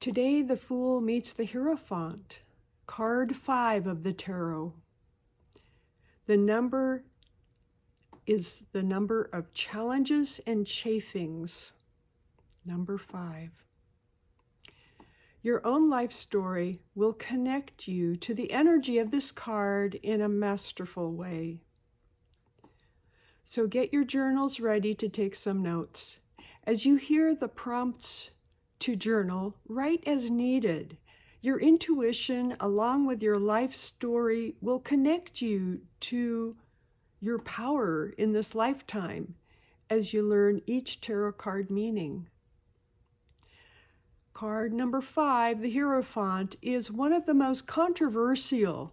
Today, the Fool meets the Hierophant, card 5 of the tarot. The number is the number of challenges and chafings, number 5. Your own life story will connect you to the energy of this card in a masterful way. So get your journals ready to take some notes. As you hear the prompts to journal, write as needed. Your intuition, along with your life story, will connect you to your power in this lifetime as you learn each tarot card meaning. Card number 5, the Hierophant, is one of the most controversial.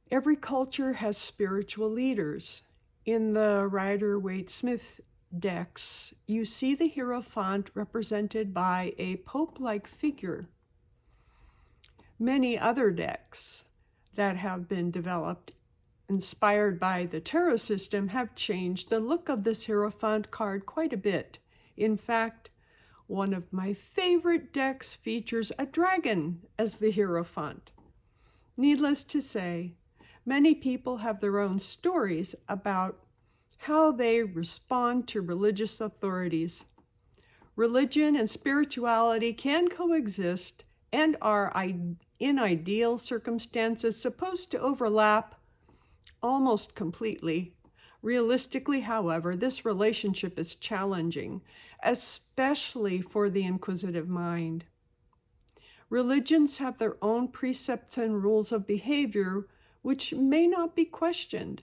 Every culture has spiritual leaders. In the Rider-Waite-Smith decks, you see the Hierophant represented by a pope-like figure. Many other decks that have been developed, inspired by the tarot system, have changed the look of this Hierophant card quite a bit. In fact, one of my favorite decks features a dragon as the Hierophant. Needless to say, many people have their own stories about how they respond to religious authorities. Religion and spirituality can coexist and are, in ideal circumstances, supposed to overlap almost completely. Realistically, however, this relationship is challenging, especially for the inquisitive mind. Religions have their own precepts and rules of behavior which may not be questioned,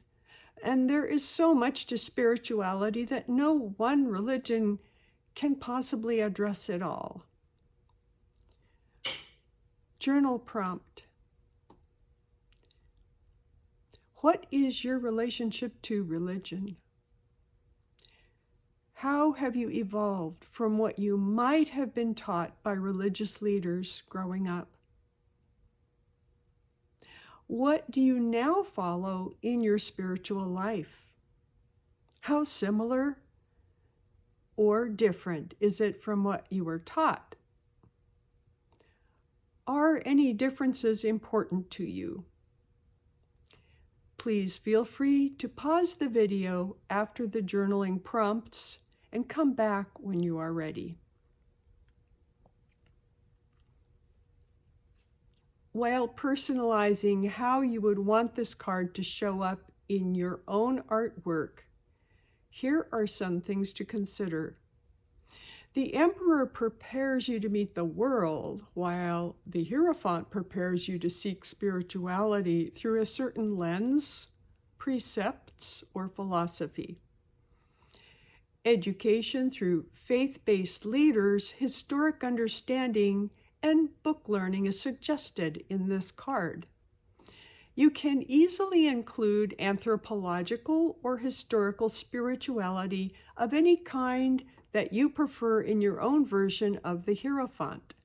and there is so much to spirituality that no one religion can possibly address it all. Journal prompt. What is your relationship to religion? How have you evolved from what you might have been taught by religious leaders growing up? What do you now follow in your spiritual life? How similar or different is it from what you were taught? Are any differences important to you? Please feel free to pause the video after the journaling prompts and come back when you are ready. While personalizing how you would want this card to show up in your own artwork, here are some things to consider. The Emperor prepares you to meet the world, while the Hierophant prepares you to seek spirituality through a certain lens, precepts, or philosophy. Education through faith-based leaders, historic understanding, and book learning is suggested in this card. You can easily include anthropological or historical spirituality of any kind that you prefer in your own version of the Hierophant.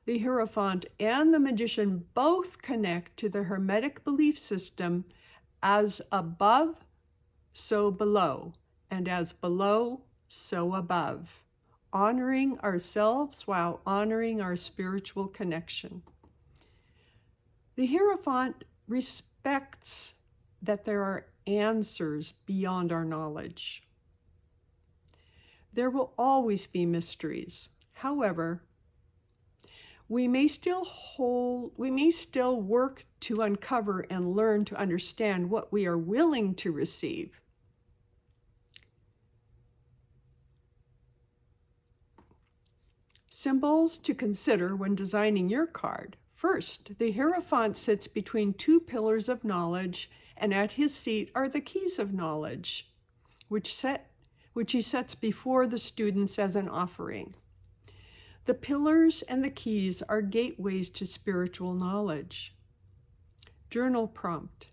The Hierophant and the Magician both connect to the Hermetic belief system as above, so below, and as below, so above, honoring ourselves while honoring our spiritual connection. The Hierophant respects that there are answers beyond our knowledge. There will always be mysteries. However, we may still work to uncover and learn to understand what we are willing to receive. Symbols to consider when designing your card. First, the Hierophant sits between two pillars of knowledge, and at his seat are the keys of knowledge, which he sets before the students as an offering. The pillars and the keys are gateways to spiritual knowledge. Journal prompt.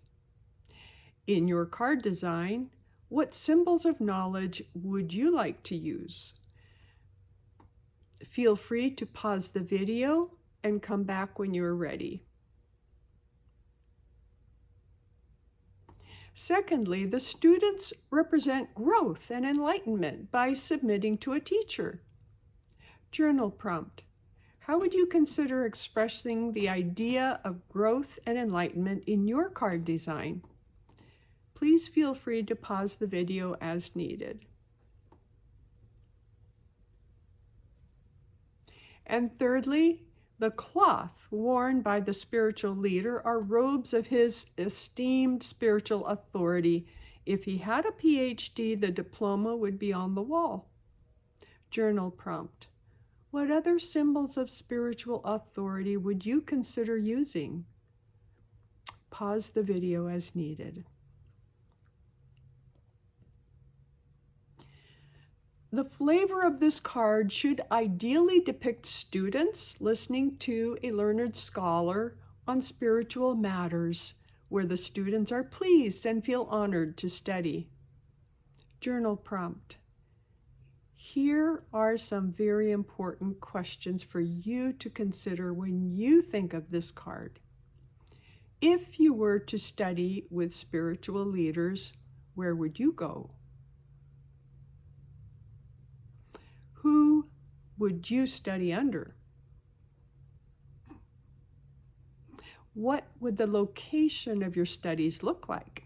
In your card design, what symbols of knowledge would you like to use? Feel free to pause the video and come back when you're ready. Secondly, the students represent growth and enlightenment by submitting to a teacher. Journal prompt. How would you consider expressing the idea of growth and enlightenment in your card design? Please feel free to pause the video as needed. And thirdly, the cloth worn by the spiritual leader are robes of his esteemed spiritual authority. If he had a PhD, the diploma would be on the wall. Journal prompt. What other symbols of spiritual authority would you consider using? Pause the video as needed. The flavor of this card should ideally depict students listening to a learned scholar on spiritual matters, where the students are pleased and feel honored to study. Journal prompt. Here are some very important questions for you to consider when you think of this card. If you were to study with spiritual leaders, where would you go? Who would you study under? What would the location of your studies look like?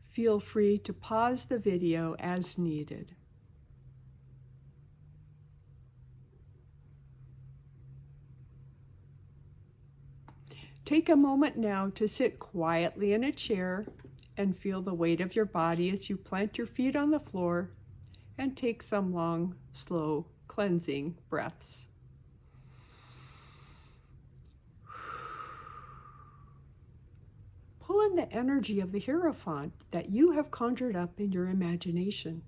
Feel free to pause the video as needed. Take a moment now to sit quietly in a chair and feel the weight of your body as you plant your feet on the floor and take some long, slow, cleansing breaths. Pull in the energy of the Hierophant that you have conjured up in your imagination.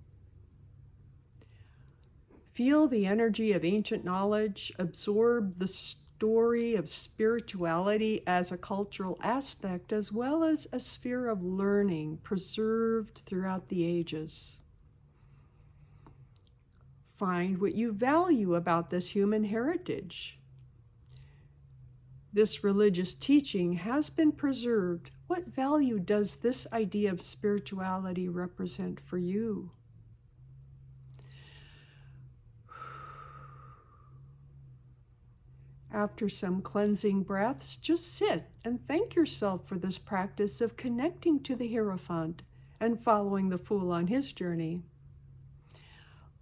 Feel the energy of ancient knowledge, absorb the story of spirituality as a cultural aspect, as well as a sphere of learning preserved throughout the ages. Find what you value about this human heritage. This religious teaching has been preserved. What value does this idea of spirituality represent for you? After some cleansing breaths, just sit and thank yourself for this practice of connecting to the Hierophant and following the Fool on his journey.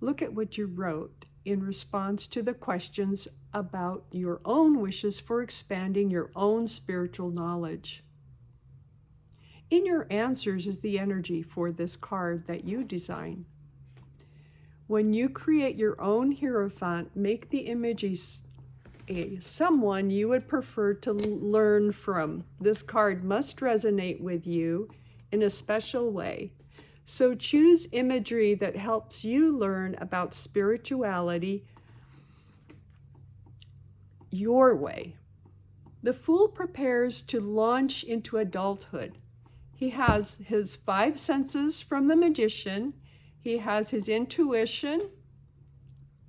Look at what you wrote in response to the questions about your own wishes for expanding your own spiritual knowledge. In your answers is the energy for this card that you design. When you create your own Hierophant, make the images someone you would prefer to learn from. This card must resonate with you in a special way. So choose imagery that helps you learn about spirituality your way. The Fool prepares to launch into adulthood. He has his 5 senses from the Magician. He has his intuition,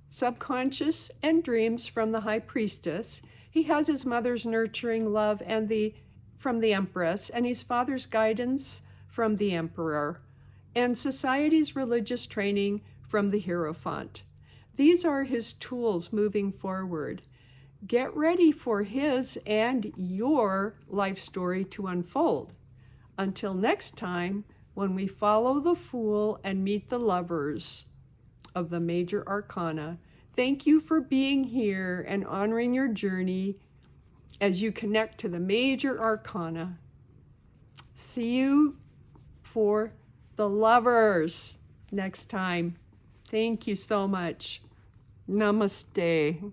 subconscious, and dreams from the High Priestess. He has his mother's nurturing love from the Empress, and his father's guidance from the Emperor, and society's religious training from the Hierophant. These are his tools moving forward. Get ready for his and your life story to unfold. Until next time, when we follow the Fool and meet the lovers of the Major Arcana. Thank you for being here and honoring your journey as you connect to the Major Arcana. See you for the lovers next time. Thank you so much. Namaste.